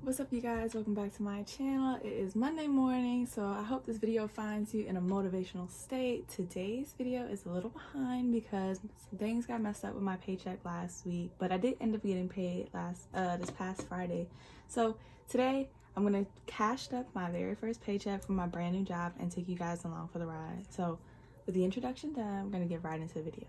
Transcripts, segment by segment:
What's up, you guys? Welcome back to my channel. It is Monday morning, so I hope this video finds you in a motivational state. Today's video is a little behind because some things got messed up with my paycheck last week, but I did end up getting paid this past Friday. So today I'm gonna cash up my very first paycheck from my brand new job and take you guys along for the ride. So with the introduction done, I'm gonna get right into the video.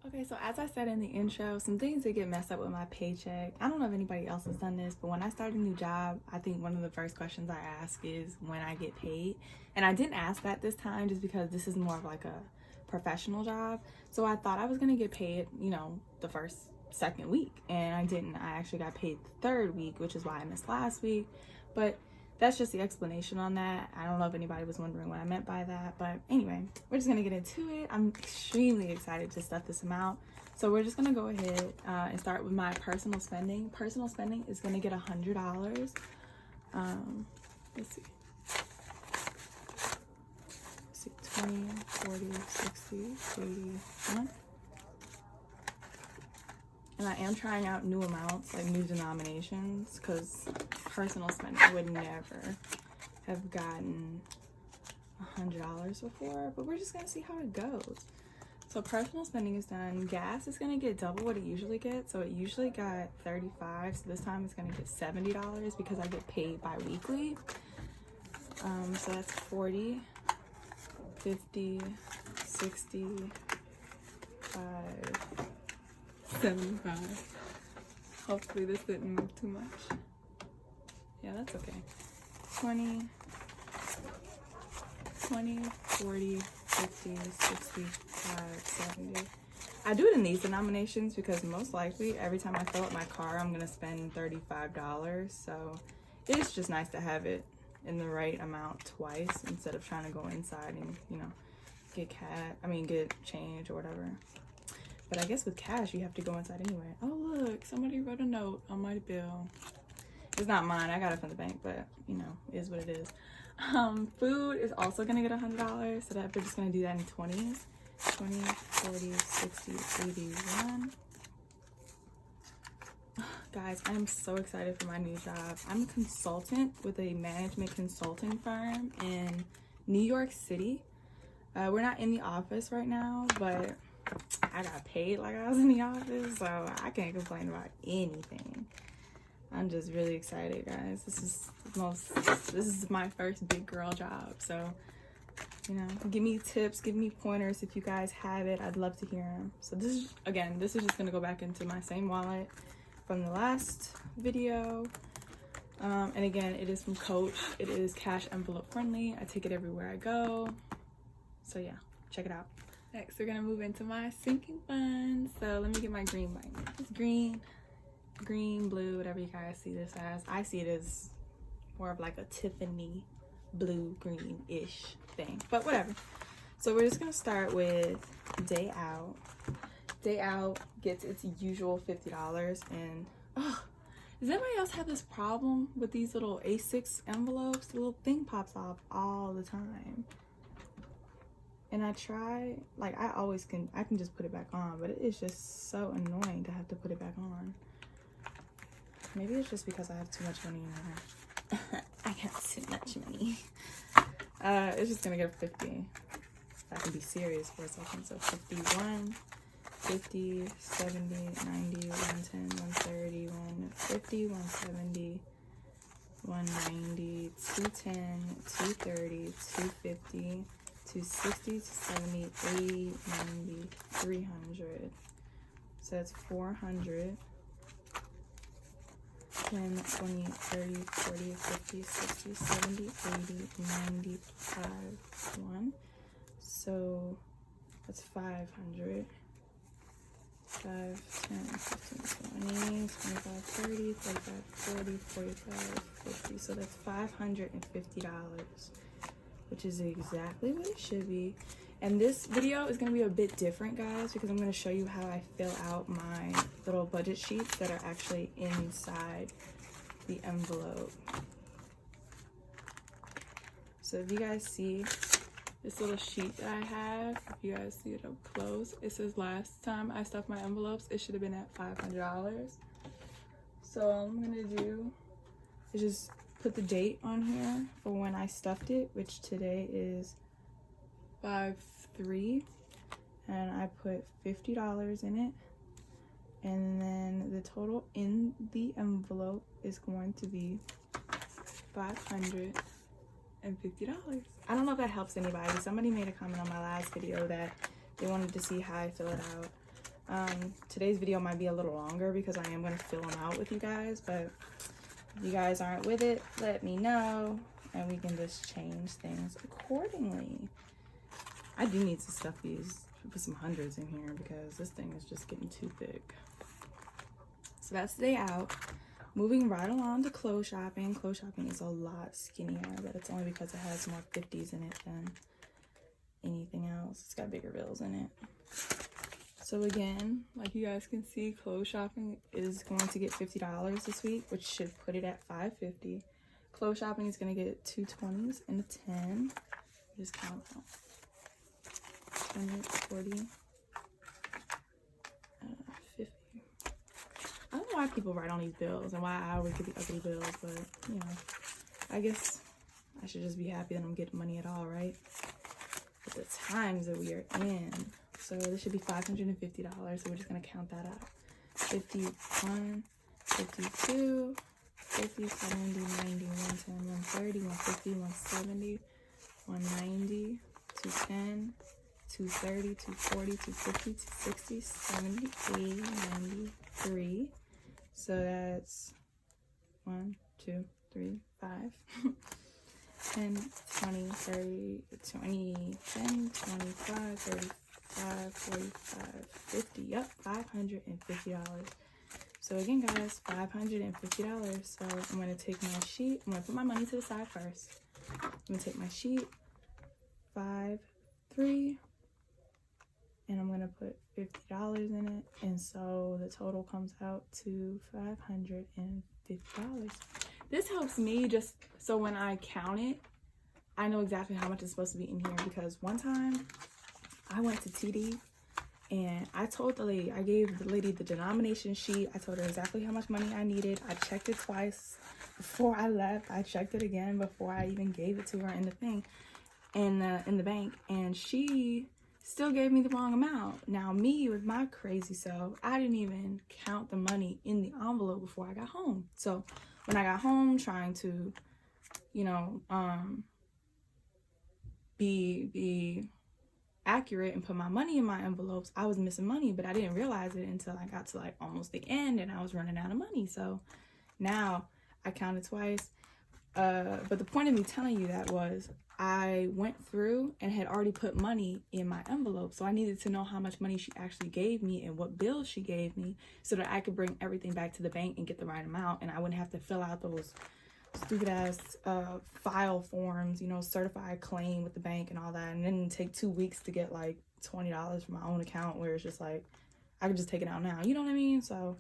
Okay, so as I said in the intro, some things that get messed up with my paycheck. I don't know if anybody else has done this, but when I start a new job, I think one of the first questions I ask is when I get paid. And I didn't ask that this time just because this is more of like a professional job. So I thought I was gonna get paid, the second week. And I didn't. I actually got paid the third week, which is why I missed last week. But that's just the explanation on that. I don't know if anybody was wondering what I meant by that, but anyway, we're just gonna get into it. I'm extremely excited to stuff this amount. So we're just gonna go ahead and start with my personal spending. Personal spending is gonna get $100. Let's see, 20, 40, 60, 81. And I am trying out new amounts, like new denominations, because personal spending would never have gotten $100 before, but we're just gonna see how it goes. So personal spending is done. Gas is gonna get double what it usually gets. So it usually got $35, so this time it's gonna get $70 because I get paid bi-weekly. So that's 40, 50, 60, 75. Hopefully this didn't move too much. Yeah, that's okay. 20, 40, 50, 65, 70. I do it in these denominations because most likely every time I fill up my car, I'm gonna spend $35. So it's just nice to have it in the right amount twice instead of trying to go inside and, get change or whatever. But I guess with cash, you have to go inside anyway. Oh, look, somebody wrote a note on my bill. It's not mine, I got it from the bank, but it is what it is. Food is also gonna get $100, so that we're just gonna do that in 20s. 20, 40, 60, 81. Guys, I am so excited for my new job. I'm a consultant with a management consulting firm in New York City. We're not in the office right now, but I got paid like I was in the office, so I can't complain about anything. I'm just really excited, guys. This is my first big girl job, so give me tips, give me pointers if you guys have it. I'd love to hear them. So this is just gonna go back into my same wallet from the last video, and again, it is from Coach. It is cash envelope friendly. I take it everywhere I go, so yeah, check it out. Next, we're gonna move into my sinking fund. So let me get my green binder. It's green, blue, whatever you guys see this as. I see it as more of like a Tiffany blue, green-ish thing, but whatever. So we're just gonna start with day out. Day out gets its usual $50, and does anybody else have this problem with these little A6 envelopes? The little thing pops off all the time. And I try, I can just put it back on, but it is just so annoying to have to put it back on. Maybe it's just because I have too much money in there. I got too much money. It's just gonna get a 50. I can be serious for a second. So 51, 50, 70, 90, 110, 130, 150, 170, 190, 210, 230, 250, 260, 270, 80, 90, 300. So that's 400. 10, 20, 30, 40, 50, 60, 70, 80, 95, 1. So that's 500. 5, 10, 15, 20, 25, 30, 35, 40, 45, 50. So that's $550, which is exactly what it should be. And this video is going to be a bit different, guys, because I'm going to show you how I fill out my little budget sheets that are actually inside the envelope. So if you guys see this little sheet that I have, if you guys see it up close, it says last time I stuffed my envelopes, it should have been at $500. So all I'm going to do is just put the date on here for when I stuffed it, which today is 5/3, and I put $50 in it, and then the total in the envelope is going to be $550. I don't know if that helps anybody. Somebody made a comment on my last video that they wanted to see how I fill it out. Today's video might be a little longer because I am going to fill them out with you guys, but if you guys aren't with it, let me know and we can just change things accordingly. I do need to stuff these, put some hundreds in here because this thing is just getting too thick. So that's the day out. Moving right along to clothes shopping. Clothes shopping is a lot skinnier, but it's only because it has more 50s in it than anything else. It's got bigger bills in it. So again, like you guys can see, clothes shopping is going to get $50 this week, which should put it at $550. Clothes shopping is going to get 2 20s and a 10. Just count them. 20, 40, 50. I don't know why people write on these bills and why I always get the ugly bills, but you know, I guess I should just be happy that I'm getting money at all, right? But the times that we are in. So this should be $550, so we're just gonna count that out. 51, 52, 50, 70, 90, 110, 130, 150, 170, 190, 210, 230, 240, 250, 260, 70, 80, 93. So that's 1, 2, 3, 5. 10, 20, 30, 20, 10, 25, 35, 45, 50. Yep, $550. So again, guys, $550. So I'm going to take my sheet. I'm going to put my money to the side first. I'm going to take my sheet, 5, 3, and I'm going to put $50 in it. And so the total comes out to $550. This helps me just so when I count it, I know exactly how much is supposed to be in here, because one time I went to TD and I told the lady, I gave the lady the denomination sheet. I told her exactly how much money I needed. I checked it twice before I left. I checked it again before I even gave it to her in the thing, in the bank, and she still gave me the wrong amount. Now me, with my crazy self, I didn't even count the money in the envelope before I got home. So when I got home, trying to, you know, be accurate and put my money in my envelopes, I was missing money, but I didn't realize it until I got to like almost the end and I was running out of money. So now I counted twice. But the point of me telling you that was I went through and had already put money in my envelope. So I needed to know how much money she actually gave me and what bills she gave me so that I could bring everything back to the bank and get the right amount. And I wouldn't have to fill out those stupid ass file forms, you know, certified claim with the bank and all that. And then take 2 weeks to get like $20 from my own account, where it's just like, I could just take it out now. You know what I mean? So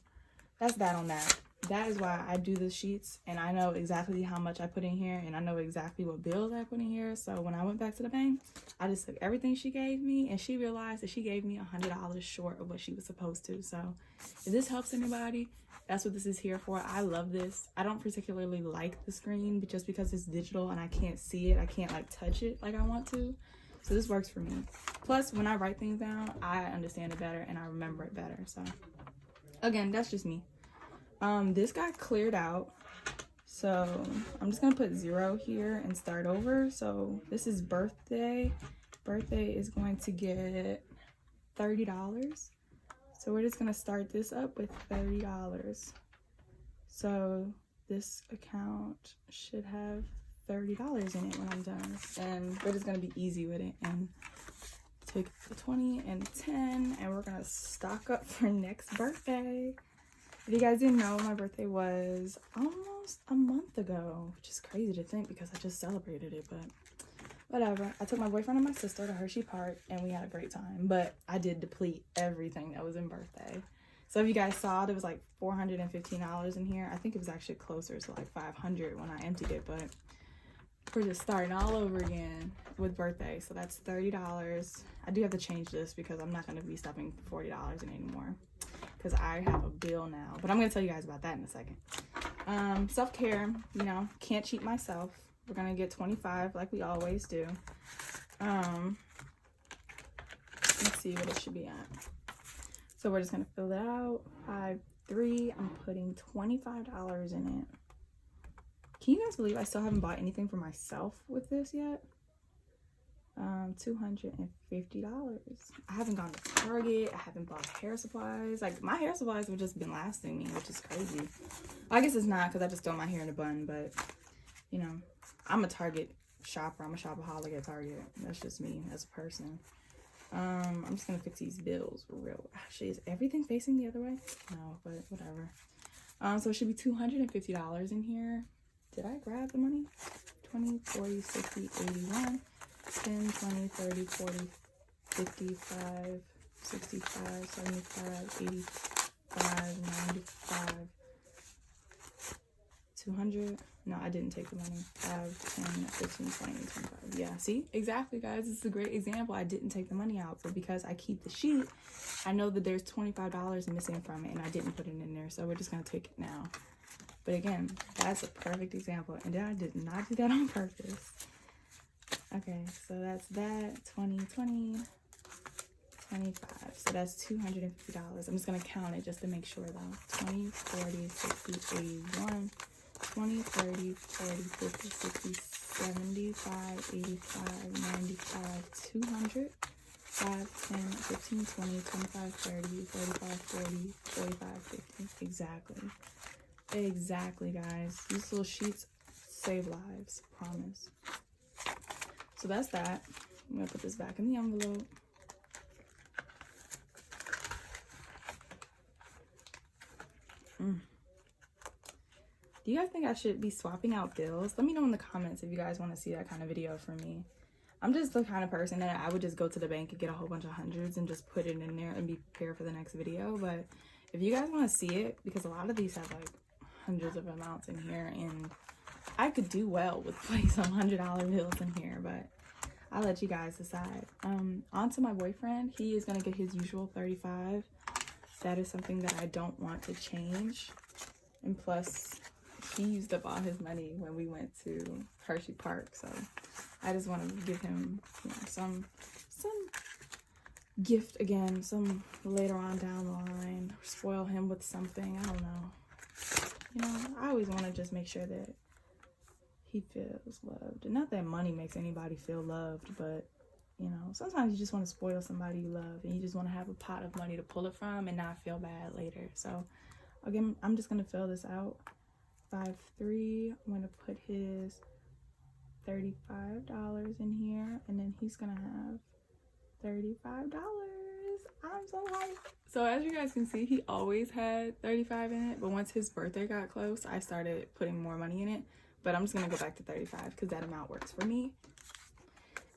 that's that on that. That is why I do the sheets, and I know exactly how much I put in here, and I know exactly what bills I put in here. So when I went back to the bank, I just took everything she gave me, and she realized that she gave me $100 short of what she was supposed to. So if this helps anybody, that's what this is here for. I love this. I don't particularly like the screen, but just because it's digital and I can't see it, I can't like touch it like I want to. So this works for me. Plus, when I write things down, I understand it better and I remember it better. So again, that's just me. This got cleared out, so I'm just gonna put 0 here and start over. So this is birthday. Birthday is going to get $30. So we're just gonna start this up with $30. So this account should have $30 in it when I'm done. And we're just gonna be easy with it and take the 20 and 10, and we're gonna stock up for next birthday. If you guys didn't know, my birthday was almost a month ago, which is crazy to think because I just celebrated it, but whatever. I took my boyfriend and my sister to Hershey Park and we had a great time, but I did deplete everything that was in birthday. So if you guys saw, there was like $415 in here. I think it was actually closer to like $500 when I emptied it, but we're just starting all over again with birthday. So that's $30. I do have to change this because I'm not going to be stuffing $40 in anymore, because I have a bill now, but I'm going to tell you guys about that in a second. Self-care, you know, can't cheat myself. We're gonna get 25 like we always do. Let's see what it should be at. So we're just gonna fill it out. 5-3. I'm putting $25 in it. Can you guys believe I still haven't bought anything for myself with this yet? $250. I haven't gone to Target. I haven't bought hair supplies. Like, my hair supplies have just been lasting me, which is crazy. I guess it's not, because I just throw my hair in a bun, but, you know, I'm a Target shopper. I'm a shopaholic at Target. That's just me as a person. I'm just gonna fix these bills for real. Actually, is everything facing the other way? No, but whatever. So it should be $250 in here. Did I grab the money? 20, 40, 60, 81, 10, 20, 30, 40, 55, 65, 75, 85, 95, 200. No, I didn't take the money. 5, 10, 15, 20, 25. Yeah, see? Exactly, guys. This is a great example. I didn't take the money out, but because I keep the sheet, I know that there's $25 missing from it, and I didn't put it in there, so we're just going to take it now. But again, that's a perfect example, and I did not do that on purpose. Okay, so that's that. 20, 20, 25. So that's $250. I'm just going to count it just to make sure, though. 20, 40, 60, 81, 20, 30, 40, 50, 60, 75, 85, 95, 200, 5, 10, 15, 20, 25, 30, 35, 40, 45, 50. Exactly. Exactly, guys. These little sheets save lives. Promise. So that's that. I'm going to put this back in the envelope. Do you guys think I should be swapping out bills? Let me know in the comments if you guys want to see that kind of video from me. I'm just the kind of person that I would just go to the bank and get a whole bunch of hundreds and just put it in there and be prepared for the next video. But if you guys want to see it, because a lot of these have like hundreds of amounts in here, and I could do well with putting some $100 bills in here, but I'll let you guys decide. On to my boyfriend. He is going to get his usual 35. That is something that I don't want to change. And plus, he used up all his money when we went to Hershey Park, so I just want to give him, you know, some gift again, some later on down the line, or spoil him with something. I don't know. You know, I always want to just make sure that he feels loved. And not that money makes anybody feel loved, but, you know, sometimes you just want to spoil somebody you love, and you just want to have a pot of money to pull it from and not feel bad later. So, again, I'm just going to fill this out. 5-3. I'm going to put his $35 in here, and then he's going to have $35. I'm so hyped. So as you guys can see, he always had 35 in it, but once his birthday got close, I started putting more money in it. But I'm just going to go back to 35 because that amount works for me,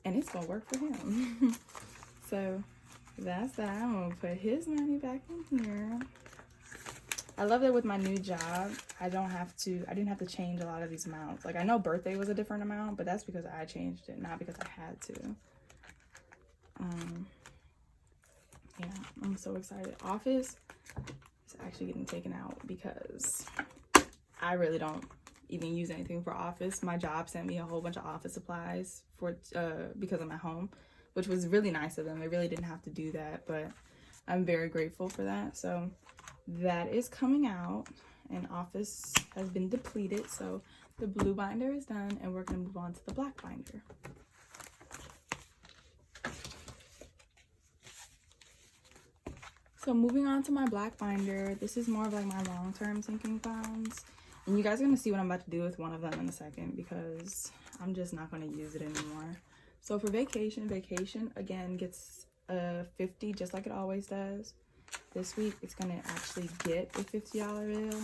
and it's going to work for him. So that's that. I'm going to put his money back in here. I love that with my new job, I didn't have to change a lot of these amounts. Like, I know birthday was a different amount, but that's because I changed it, not because I had to. Yeah, I'm so excited. Office is actually getting taken out because I really don't even use anything for office. My job sent me a whole bunch of office supplies for because I'm at home, which was really nice of them. They really didn't have to do that, but I'm very grateful for that. So that is coming out, and office has been depleted. So the blue binder is done, and we're going to move on to the black binder. So moving on to my black binder, this is more of like my long-term sinking funds. And you guys are going to see what I'm about to do with one of them in a second, because I'm just not going to use it anymore. So for vacation again gets a 50 just like it always does. This week it's going to actually get a $50 bill.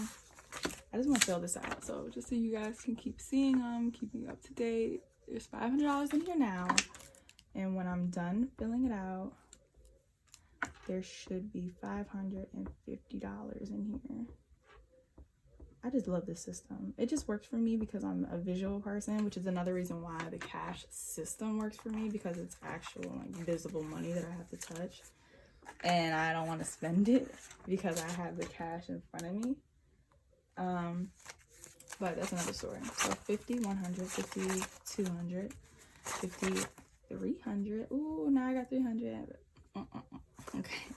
I just want to fill this out, so just so you guys can keep seeing them, keeping up to date. There's $500 in here now, and when I'm done filling it out, there should be $550 in here. I just love this system. It just works for me because I'm a visual person, which is another reason why the cash system works for me, because it's actual like visible money that I have to touch, and I don't want to spend it because I have the cash in front of me. but that's another story. So 50, 100, 50, 200, 50, 300. Ooh, now I got 300. Okay.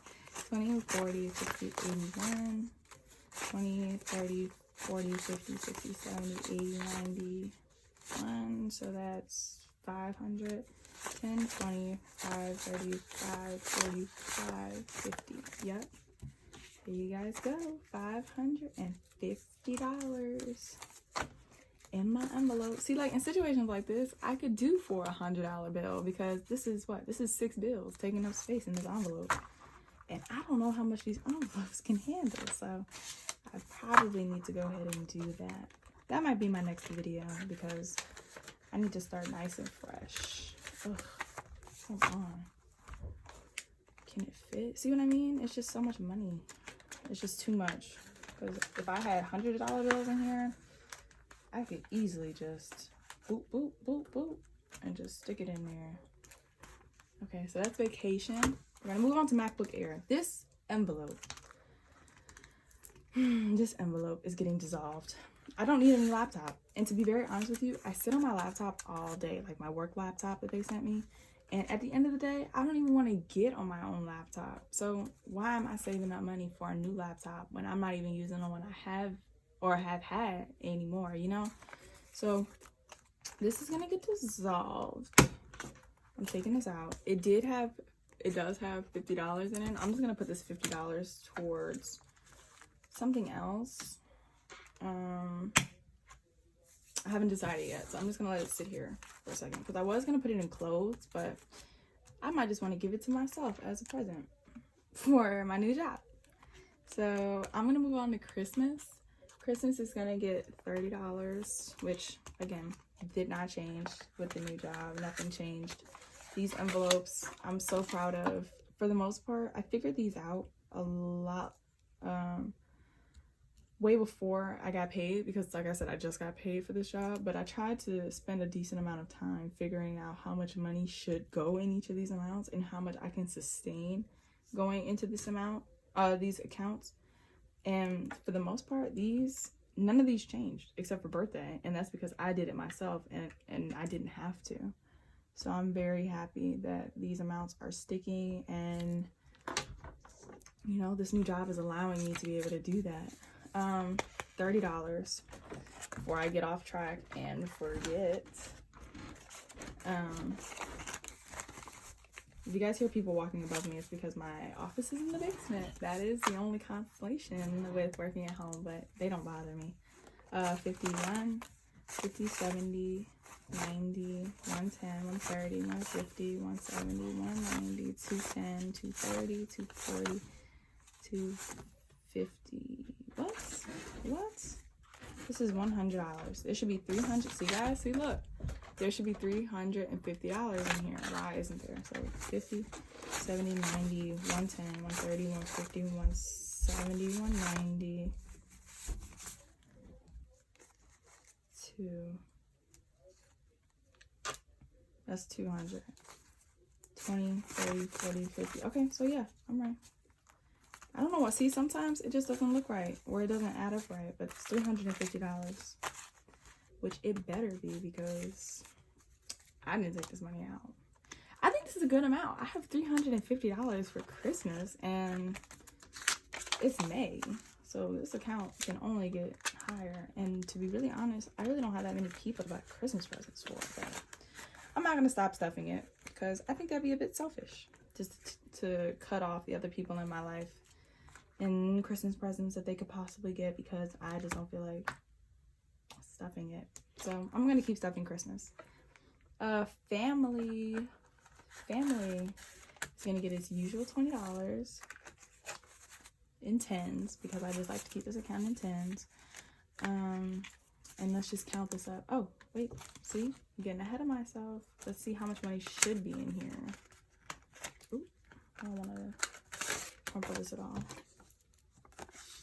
20, 40, 50, 81, 20, 30, 40, 50, 60, 70, 80, 90, 1. So that's 500. 10, 20, 5, 35, 45, 50. Yep. Here you guys go. $550 in my envelope. See, like in situations like this, I could do for $100 bill because this is what? This is 6 bills taking up space in this envelope. And I don't know how much these envelopes can handle. So I probably need to go ahead and do that. That might be my next video because I need to start nice and fresh. Ugh, come on. Can it fit? See what I mean? It's just so much money. It's just too much. Because if I had $100 bills in here, I could easily just boop, boop, boop, boop, and just stick it in there. Okay, so that's vacation. We're going to move on to MacBook Air. This envelope is getting dissolved. I don't need a new laptop. And to be very honest with you, I sit on my laptop all day, like my work laptop that they sent me. And at the end of the day, I don't even want to get on my own laptop. So why am I saving up money for a new laptop when I'm not even using the one I have or have had anymore, you know? So this is going to get dissolved. I'm taking this out. It does have $50 in it. I'm just going to put this $50 towards something else. I haven't decided yet, so I'm just gonna let it sit here for a second because I was gonna put it in clothes, but I might just want to give it to myself as a present for my new job. So I'm gonna move on to Christmas. Christmas is gonna get $30, which again did not change with the new job. Nothing changed. These envelopes I'm so proud of. For the most part, I figured these out a lot way before I got paid because, like I said, I just got paid for this job, but I tried to spend a decent amount of time figuring out how much money should go in each of these amounts and how much I can sustain going into this amount, these accounts. And for the most part, none of these changed except for birthday, and that's because I did it myself and I didn't have to. So I'm very happy that these amounts are sticking, and you know, this new job is allowing me to be able to do that. $30 before I get off track and forget. If you guys hear people walking above me, it's because my office is in the basement. That is the only consolation with working at home, but they don't bother me. 51, 50, 70, 90, 110, 130, 150, 170, 190, 210, 230, 240, 250. What? This is $100. There should be $300. See, guys? See, look. There should be $350 in here. Why isn't there? So 50, 70, 90, 110, 130, 150, 170, 190, 2. That's 200. 20, 30, 40, 50. Okay, so yeah, I'm right. I don't know what. See, sometimes it just doesn't look right or it doesn't add up right, but it's $350, which it better be because I didn't take this money out. I think this is a good amount. I have $350 for Christmas and it's May, so this account can only get higher. And to be really honest, I really don't have that many people to buy Christmas presents for, but I'm not gonna stop stuffing it because I think that'd be a bit selfish just to cut off the other people in my life and Christmas presents that they could possibly get because I just don't feel like stuffing it. So I'm gonna keep stuffing Christmas. Family is gonna get its usual $20 in tens because I just like to keep this account in tens. And let's just count this up. Oh wait, see, I'm getting ahead of myself. Let's see how much money should be in here. Ooh, I don't want to crumple this at all.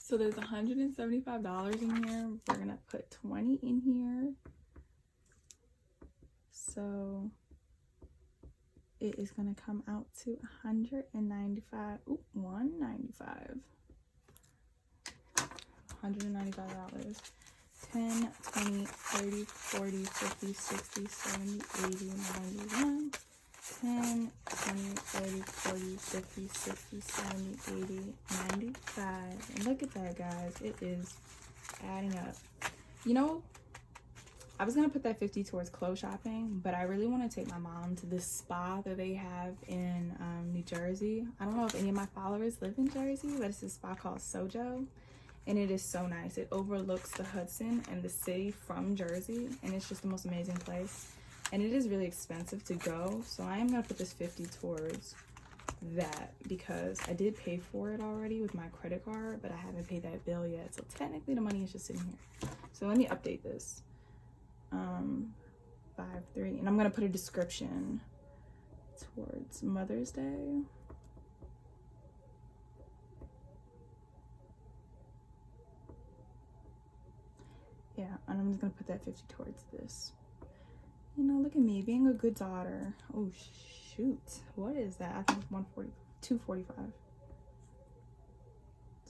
So there's $175 in here. We're gonna put 20 in here. So it is gonna come out to $195. Ooh, $195. $195. 10, 20, 30, 40, 50, 60, 70, 80, 91. 10, 20, 30, 40, 50, 60, 70, 80, 95. And look at that, guys. It is adding up. You know, I was going to put that 50 towards clothes shopping, but I really want to take my mom to this spa that they have in New Jersey. I don't know if any of my followers live in Jersey, but it's a spa called Sojo. And it is so nice. It overlooks the Hudson and the city from Jersey. And it's just the most amazing place. And it is really expensive to go. So I am going to put this 50 towards that because I did pay for it already with my credit card, but I haven't paid that bill yet. So technically the money is just sitting here. So let me update this. 5-3. And I'm going to put a description towards Mother's Day. Yeah, and I'm just going to put that 50 towards this. You know, look at me being a good daughter. Oh, shoot. What is that? I think it's 140, 245.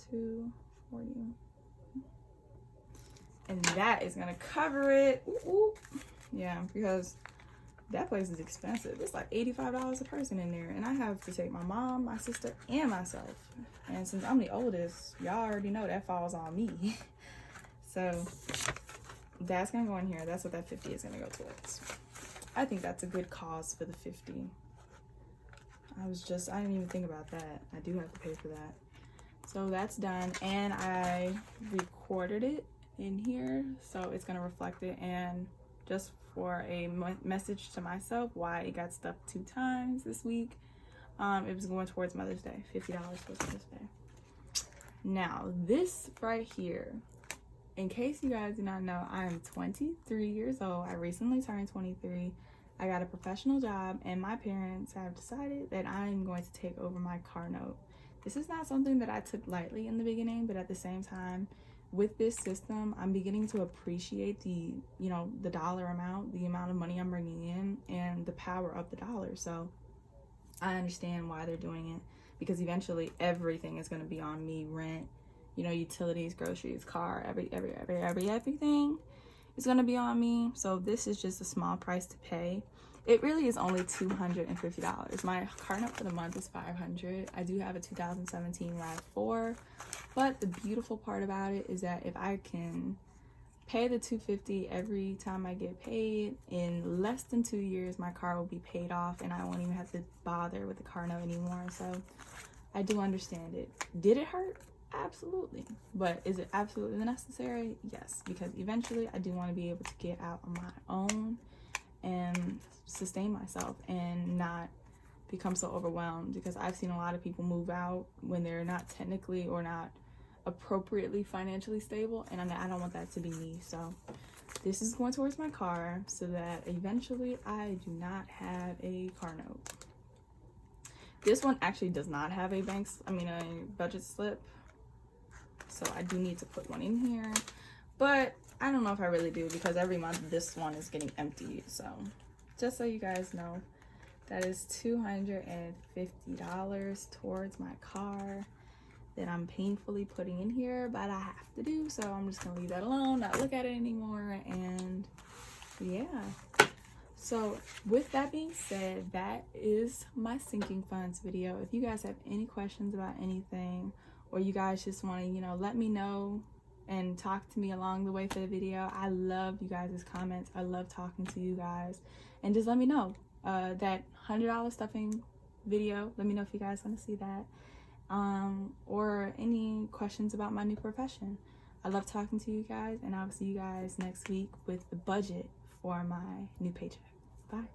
240. And that is going to cover it. Ooh, ooh. Yeah, because that place is expensive. It's like $85 a person in there. And I have to take my mom, my sister, and myself. And since I'm the oldest, y'all already know that falls on me. So that's going to go in here. That's what that 50 is going to go towards. I think that's a good cause for the 50. I didn't even think about that. I do have to pay for that. So that's done. And I recorded it in here. So it's going to reflect it. And just for a message to myself, why it got stuck 2 times this week, it was going towards Mother's Day. $50 towards Mother's Day. Now, this right here, in case you guys do not know, I am 23 years old. I recently turned 23. I got a professional job, and my parents have decided that I'm going to take over my car note. This is not something that I took lightly in the beginning, but at the same time, with this system, I'm beginning to appreciate the dollar amount, the amount of money I'm bringing in, and the power of the dollar. So I understand why they're doing it, because eventually everything is going to be on me. Rent, utilities, groceries, car, everything is going to be on me. So this is just a small price to pay. It really is only $250. My car note for the month is $500. I do have a 2017 RAV4, but the beautiful part about it is that if I can pay the $250 every time I get paid, in less than 2 years my car will be paid off and I won't even have to bother with the car note anymore. So I do understand it. Did it hurt? Absolutely. But is it absolutely necessary? Yes, because eventually I do want to be able to get out on my own and sustain myself and not become so overwhelmed, because I've seen a lot of people move out when they're not technically or not appropriately financially stable, and I don't want that to be me. So this is going towards my car so that eventually I do not have a car note. This one actually does not have a budget slip, so I do need to put one in here, but I don't know if I really do, because every month this one is getting emptied. So just so you guys know, that is $250 towards my car that I'm painfully putting in here, but I have to do. So I'm just gonna leave that alone, not look at it anymore. And yeah, so with that being said, that is my sinking funds video. If you guys have any questions about anything, or you guys just want to let me know and talk to me along the way for the video, I love you guys' comments. I love talking to you guys, and just let me know. That $100 stuffing video, let me know if you guys want to see that, or any questions about my new profession. I love talking to you guys, and I'll see you guys next week with the budget for my new paycheck. Bye.